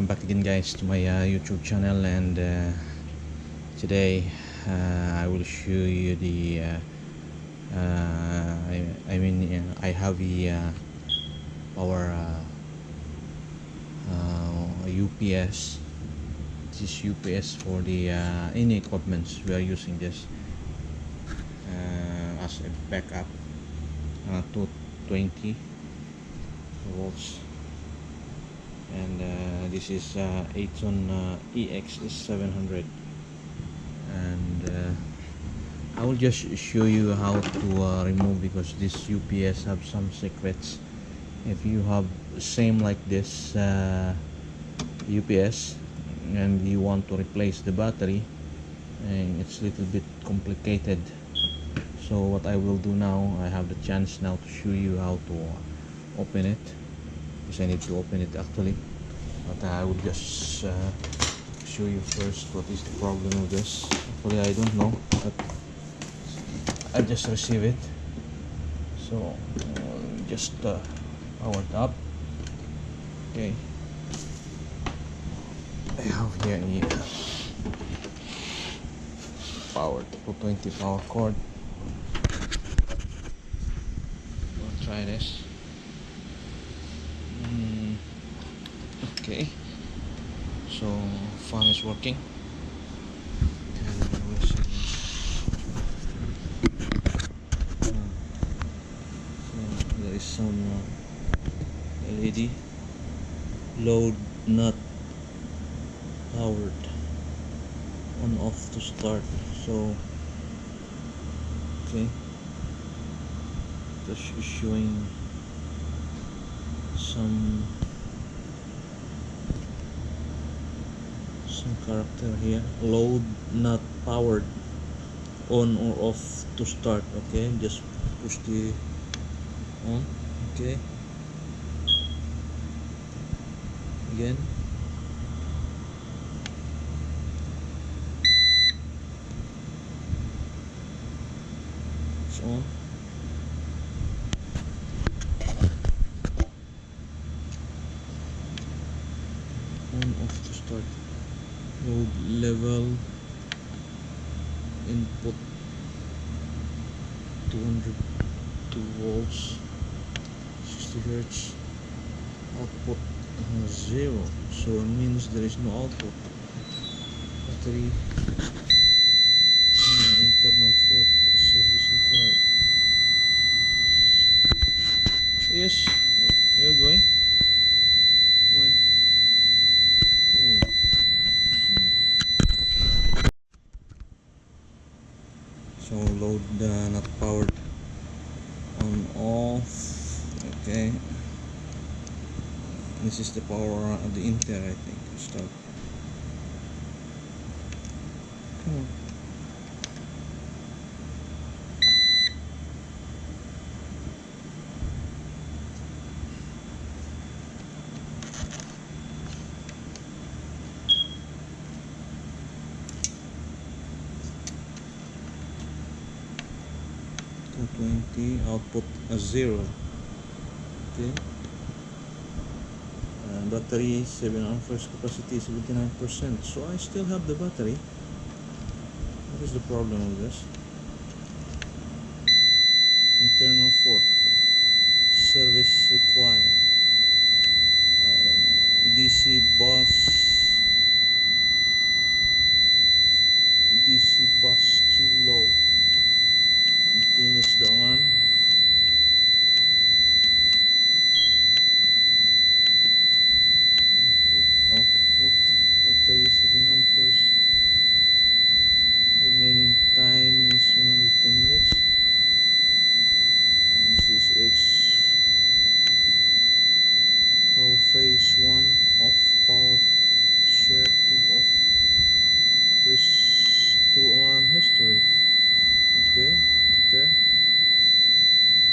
welcome back again, guys, to my YouTube channel. And today I will show you the I have a power UPS. This is UPS for the any equipments we are using this as a backup, 220 volts. And this is EATON EX700, and I will just show you how to remove, because this UPS have some secrets. If you have same like this UPS and you want to replace the battery, and it's a little bit complicated. So what I will do now, I have the chance now to show you how to open it, because I need to open it actually, but I will just show you first what is the problem with this. Actually, I don't know, but I just received it. So just power it up. Okay, I have here a power 220 power cord. We'll try this. Okay, so fan is working, and we'll see. So there is some LED load not powered, on off to start. So okay, this is showing some character here. Load not powered, on or off to start. Okay, just push the on. Okay, again. It's on. On off to start. Load level, input 202 volts, 60 hertz, output 0, so it means there is no output. Battery, internal port, service required. Yes, you're going? When? Oh. So load not powered, on off. Okay, this is the power of the Inter, I think. Start. Come on. Output 0. Okay, battery 7 amperes, capacity 79%. So I still have the battery. What is the problem with this? Internal port, service required. I don't know. DC bus too low. Okay, that's the alarm. Output battery 7 amperes. Remaining time is 110 minutes. And this is X. Power phase 1 off. Power share 2 off. Press 2 alarm history. Okay, there.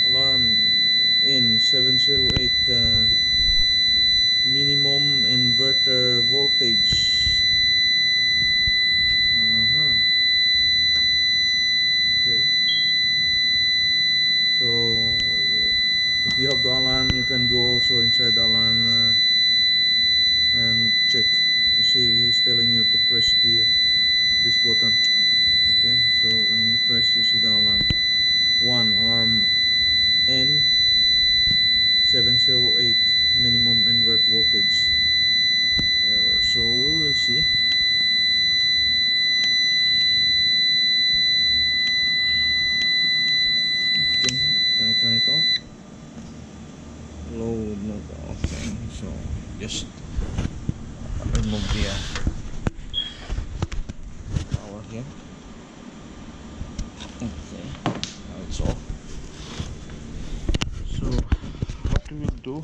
Alarm in 708. Minimum inverter voltage. Okay, so if you have the alarm, you can go also inside the alarm and check just remove the power here. Okay, now it's off. So what we will do,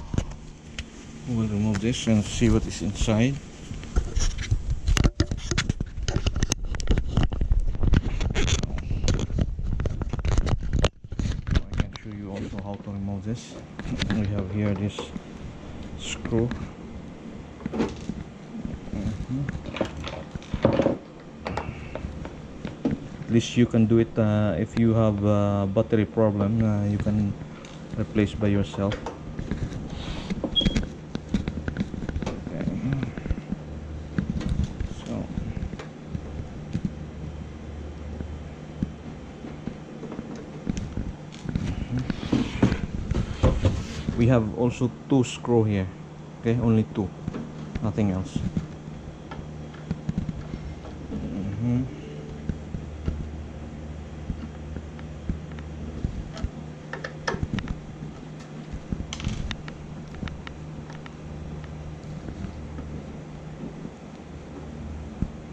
we will remove this and see what is inside. I can show you also how to remove this. We have here this screw. At least you can do it if you have a battery problem, you can replace by yourself. Okay. So we have also two screws here. Okay, only two, nothing else.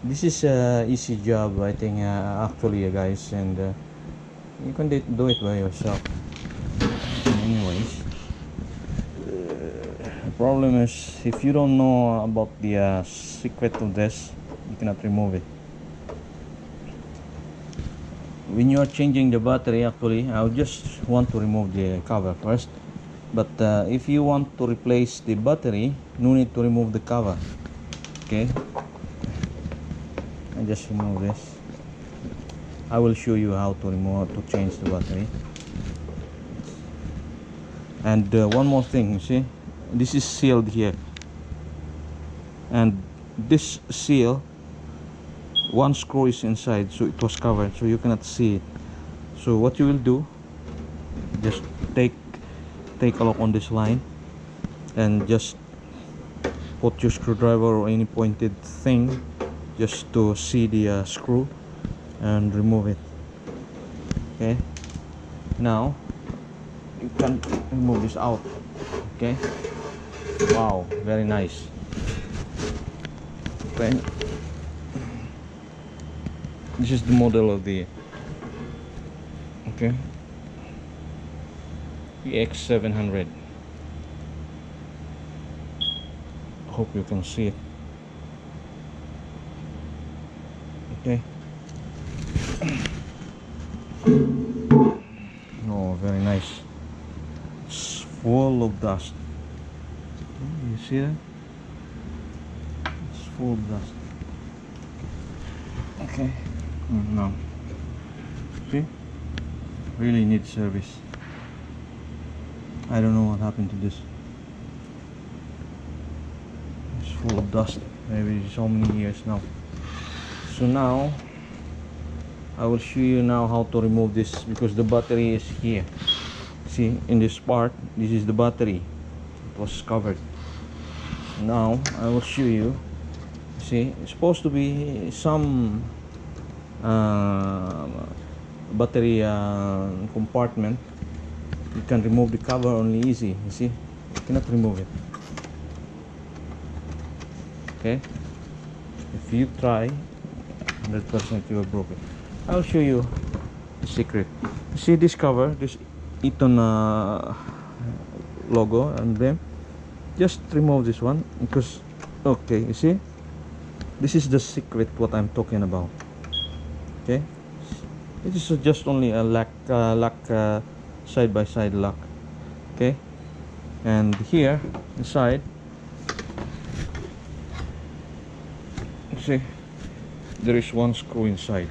This is a easy job, I think, actually, guys, and you can do it by yourself. Anyways, the problem is if you don't know about the secret of this, you cannot remove it. When you are changing the battery, actually, I would just want to remove the cover first. But if you want to replace the battery, no need to remove the cover. Okay, I just remove this. I will show you how to change the battery. And one more thing, you see, this is sealed here, and this seal, one screw is inside, so it was covered, so you cannot see it. So what you will do, just take a look on this line and just put your screwdriver or any pointed thing just to see the screw and remove it. Okay, now you can remove this out. Okay, wow, very nice. Okay, this is the model of the EX700. Hope you can see it. Okay. Oh, very nice. It's full of dust. You see that? It's full of dust. Okay. Now, see? Really needs service. I don't know what happened to this. It's full of dust. Maybe so many years now. So now I will show you now how to remove this, because the battery is here. See, in this part, this is the battery. It was covered. Now I will show you. See, it's supposed to be some battery compartment. You can remove the cover only easy. You see, you cannot remove it. Okay, if you try, 100% you will broke it. I'll show you the secret. See this cover, this EATON logo, and then just remove this one, because okay, you see, this is the secret what I'm talking about. Okay, it is just only a lock side by side lock. Okay, and here inside, see, there is one screw inside.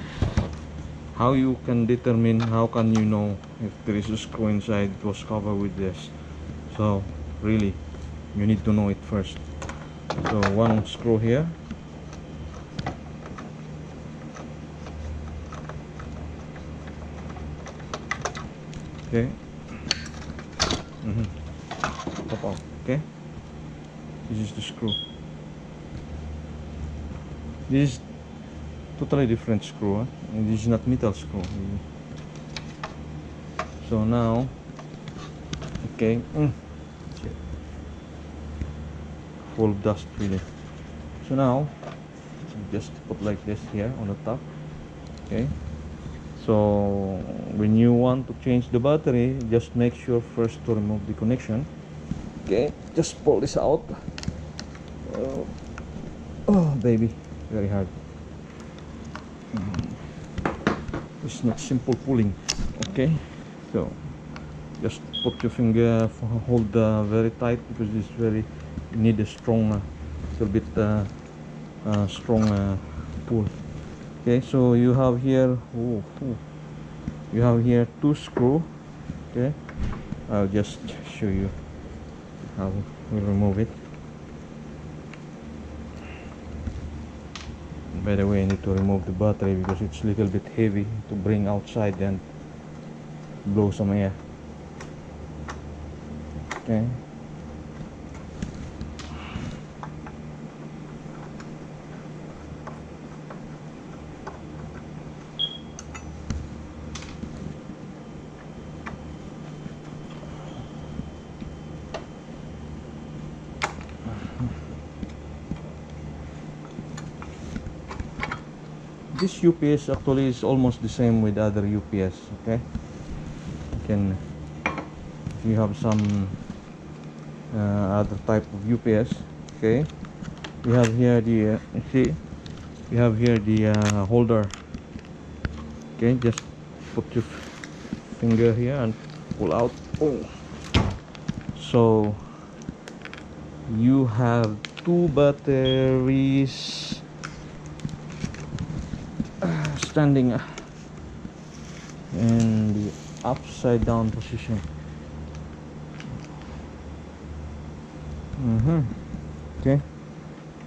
How you can determine, how can you know if there is a screw inside? It was covered with this, so really you need to know it first. So one screw here, okay, pop out. Okay, this is the screw. This is totally different screw, huh? And this is not metal screw. So now, okay, full of dust really. So now just put like this here on the top. Okay, so when you want to change the battery, just make sure first to remove the connection. Okay, just pull this out. Oh, oh baby, very hard. It's not simple pulling. Okay, so just put your finger, hold very tight, because it's very, you need a strong, little bit strong pull. Okay, so you have here, you have here 2 screw. Okay, I'll just show you how we remove it. By the way, I need to remove the battery because it's a little bit heavy to bring outside and blow some air. Okay. This UPS actually is almost the same with other UPS. Okay, you can, if you have some other type of UPS. Okay, we have here the see, we have here the holder. Okay, just put your finger here and pull out. Oh, so you have 2 batteries standing in the upside down position. Okay,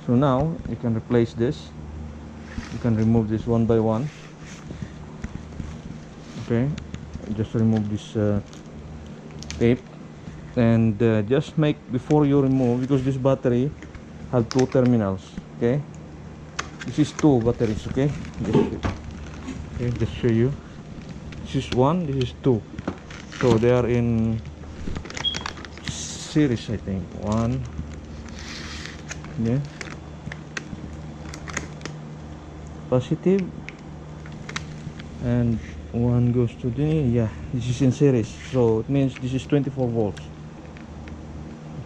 so now you can replace this. You can remove this one by one. Okay, just remove this tape, and just make, before you remove, because this battery have 2 terminals. Okay, this is 2 batteries. Okay, just show you. This is 1, this is 2, so they are in series, I think. 1, yeah, positive, and 1 goes to the, yeah, this is in series, so it means this is 24 volts.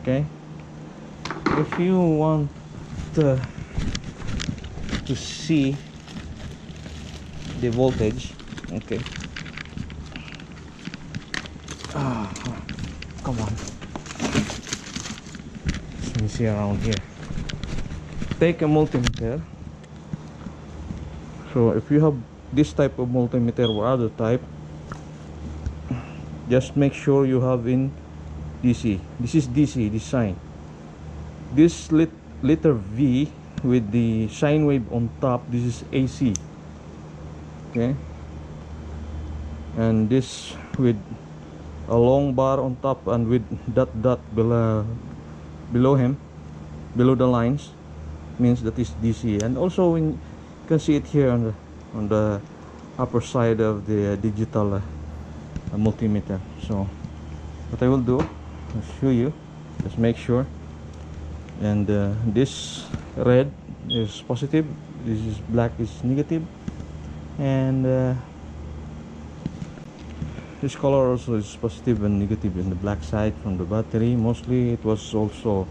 Okay, if you want to see the voltage, okay, come on, let me see around here. Take a multimeter. So if you have this type of multimeter or other type, just make sure you have in DC. This is DC, this sign. This letter V with the sine wave on top, this is AC. Okay, and this with a long bar on top and with dot below him, below the lines, means that is DC. And also you can see it here on the upper side of the digital multimeter. So what I will do, I'll show you, just make sure. And this red is positive, this is black is negative, and this color also is positive and negative in the black side from the battery. Mostly it was also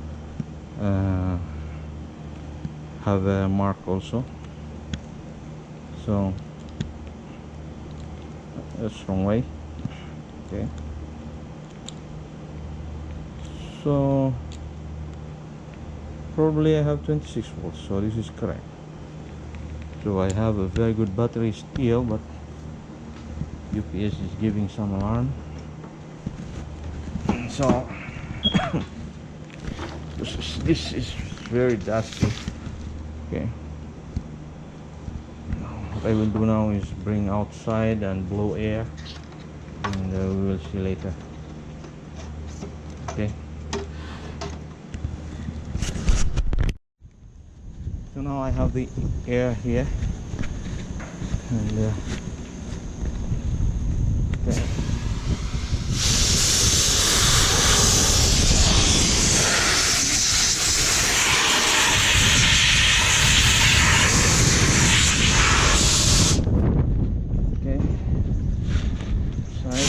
have a mark also, so that's wrong way. Okay, so probably I have 26 volts, so this is correct. So I have a very good battery still, but UPS is giving some alarm. So this is very dusty. Okay, what I will do now is bring outside and blow air, and we will see later. Okay, so now I have the air here, and okay. side.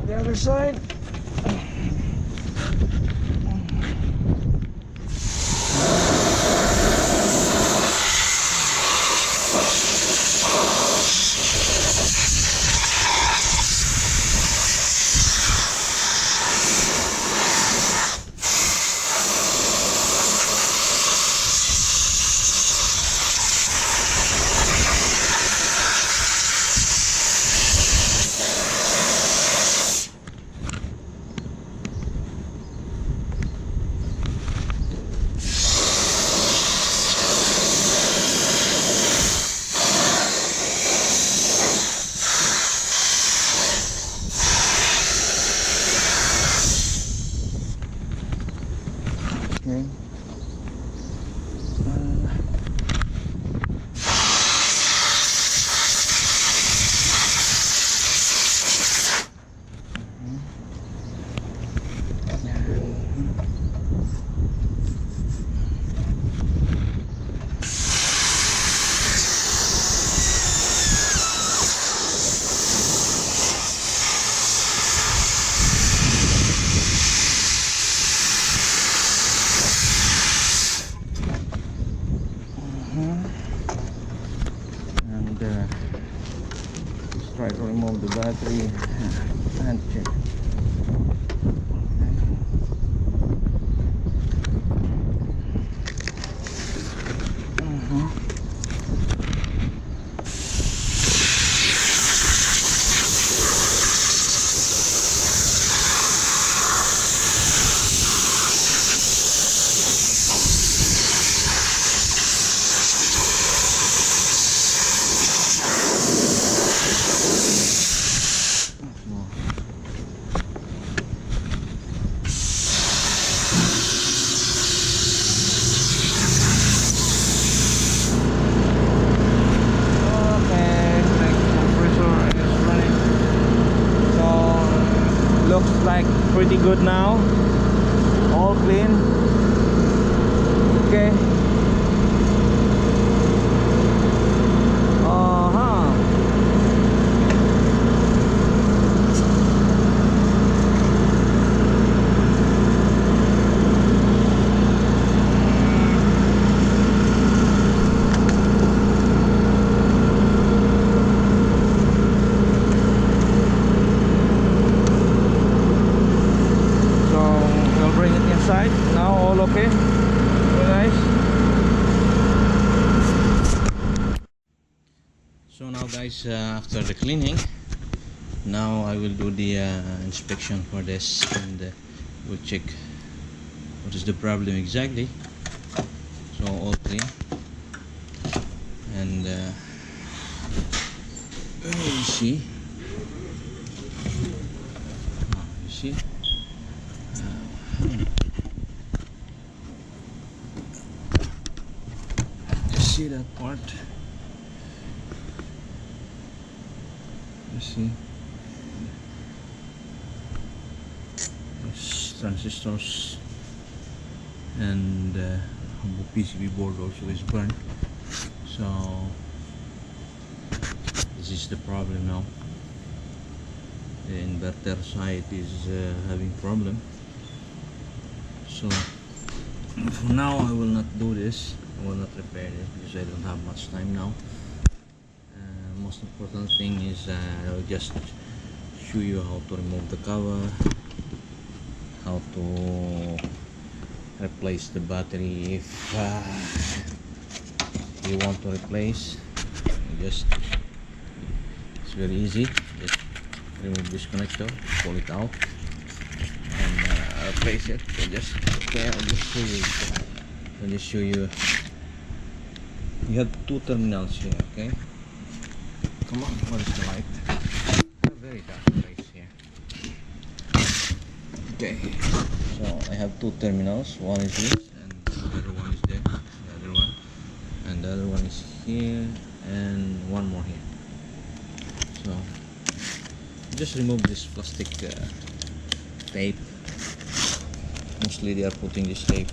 The other side. Okay. And let's try to remove the battery and check. Looks like pretty good now, all clean. Okay. Now all okay. Very nice. So now guys, after the cleaning, now I will do the inspection for this, and we'll check what is the problem exactly. So all clean, and you see, you see. See that part? You see these transistors, and the PCB board also is burnt. So this is the problem now. The inverter side is having problem. So for now I will not do this. I will not repair it because I don't have much time now. Most important thing is I will just show you how to remove the cover, how to replace the battery if you want to replace. It's very easy. Just remove this connector, pull it out, and replace it. So I'll just show you. I'll just show you. You have two terminals here, okay? Come on, what is the light? A very dark place here. Okay, so I have two terminals. One is this, and the other one is there. The other one, and the other one is here, and one more here. So just remove this plastic tape mostly they are putting this tape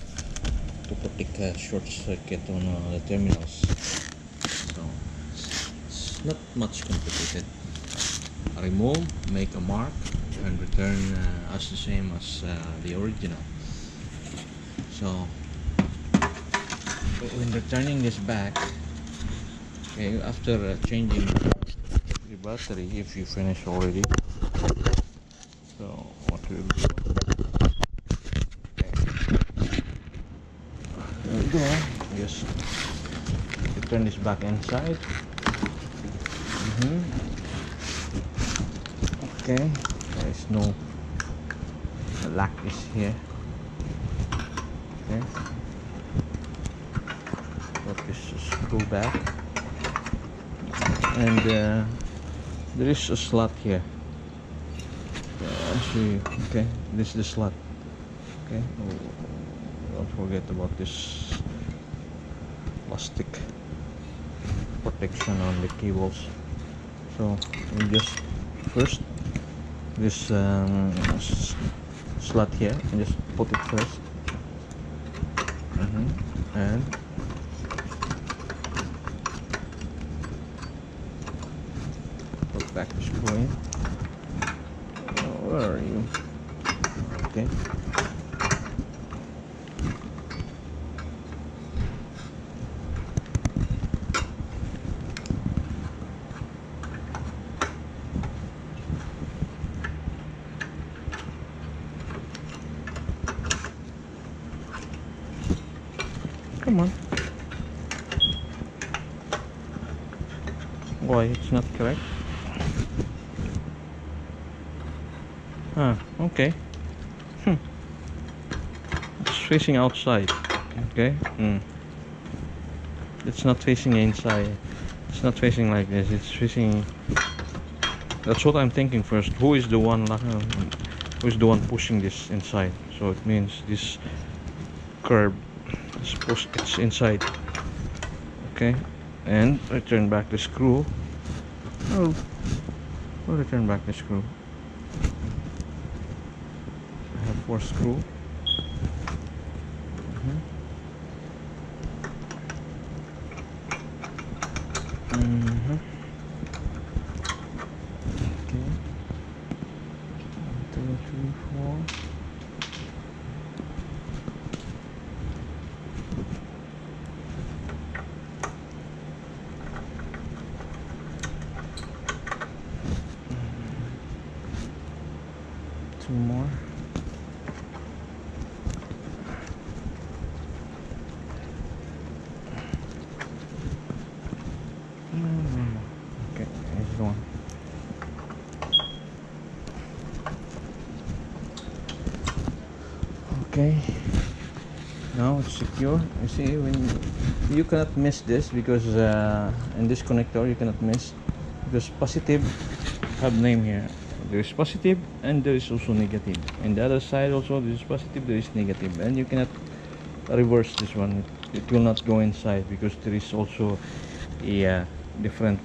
to protect short circuit on the terminals. So it's not much complicated. Remove, make a mark, and return as the same as the original. So when returning this back, okay, after changing the battery, if you finish already, so what we'll do, just turn this back inside. Okay, there is no lock is here. Okay, put this screw back, and there is a slot here. Actually, okay, this is the slot. Okay, don't forget about this plastic protection on the cables. So we just first this slot here, and just put it first, and put back the screw in. Where are you? Okay. Come on. Why it's not correct? Okay. It's facing outside. Okay. It's not facing inside. It's not facing like this. It's facing. That's what I'm thinking first. Who is the one pushing this inside? So it means this curve is pushed. It's inside. Okay. And return back the screw. Oh, return back the screw. I have 4 screw. Okay. 1, 2, 3, 4. Two more. Okay, here's the one. Okay, now it's secure. You see, when you cannot miss this, because in this connector you cannot miss, because positive have name here. There is positive and there is also negative. And the other side also, there is positive, there is negative, and you cannot reverse this one. It will not go inside, because there is also a different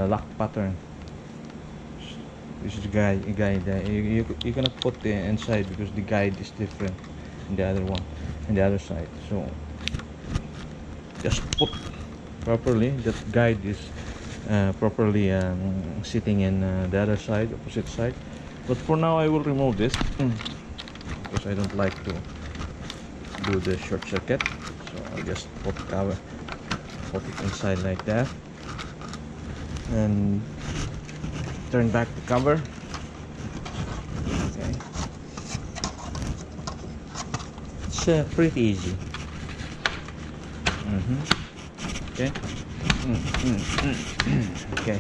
lock pattern. This is guide. You cannot put the inside, because the guide is different in the other one, in the other side. So just put properly. That guide is properly sitting in the other side, opposite side. But for now I will remove this because I don't like to do the short circuit. So I'll just put it inside like that, and turn back the cover. Okay, it's pretty easy. Okay. Okay.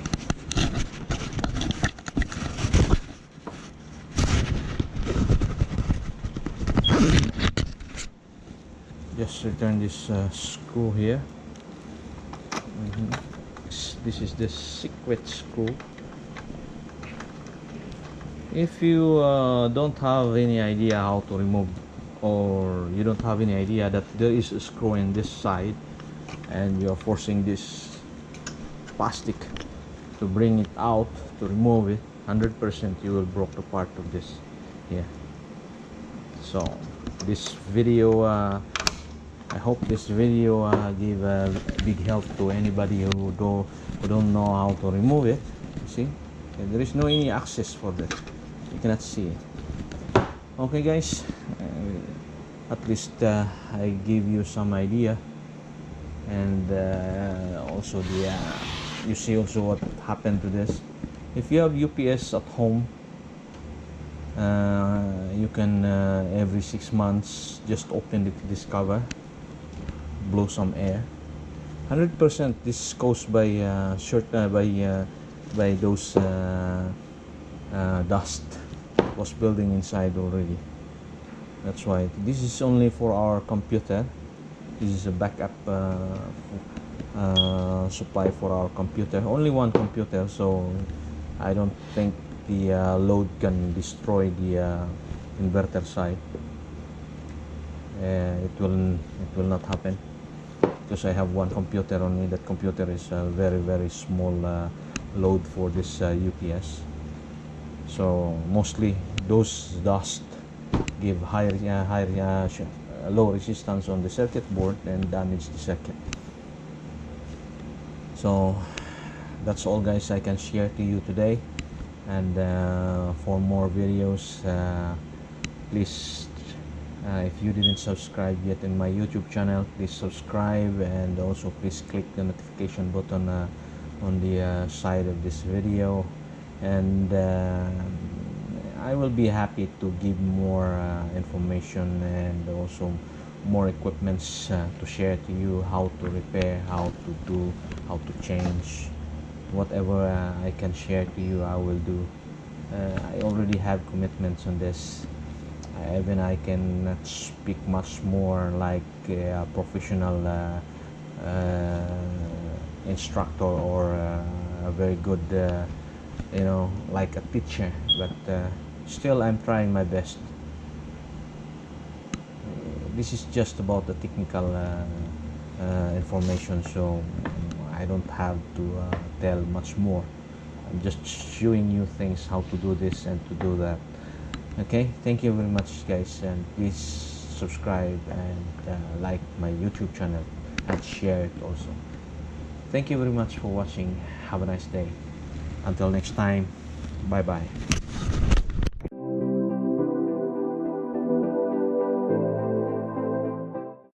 Just return this screw here. This is the secret screw. If you don't have any idea how to remove, or you don't have any idea that there is a screw in this side, and you are forcing this plastic to bring it out, to remove it, 100% you will break the part of this here. So this video, I hope this video give a big help to anybody who don't know how to remove it. See, there is no any access for that. You cannot see it. Okay, guys, at least I give you some idea, and also the you see also what happened to this. If you have UPS at home, you can every 6 months just open this cover, blow some air. 100% this is caused by by those dust was building inside already. That's why this is only for our computer. This is a backup supply for our computer. Only one computer, so I don't think the load can destroy the inverter side. It will not happen because I have one computer only. That computer is a very small load for this UPS. So mostly those dust give low resistance on the circuit board and damage the circuit. So that's all, guys, I can share to you today. And for more videos, please, if you didn't subscribe yet in my YouTube channel, please subscribe, and also please click the notification button on the side of this video, and I will be happy to give more information and also more equipments to share to you, how to repair, how to do, how to change. Whatever I can share to you, I will do. I already have commitments on this. Even I cannot speak much more like a professional instructor or a very good like a teacher, but still I'm trying my best. This is just about the technical information, so I don't have to tell much more. I'm just showing you things, how to do this and to do that. Okay, thank you very much, guys, and please subscribe and like my YouTube channel and share it also. Thank you very much for watching. Have a nice day. Until next time, bye bye.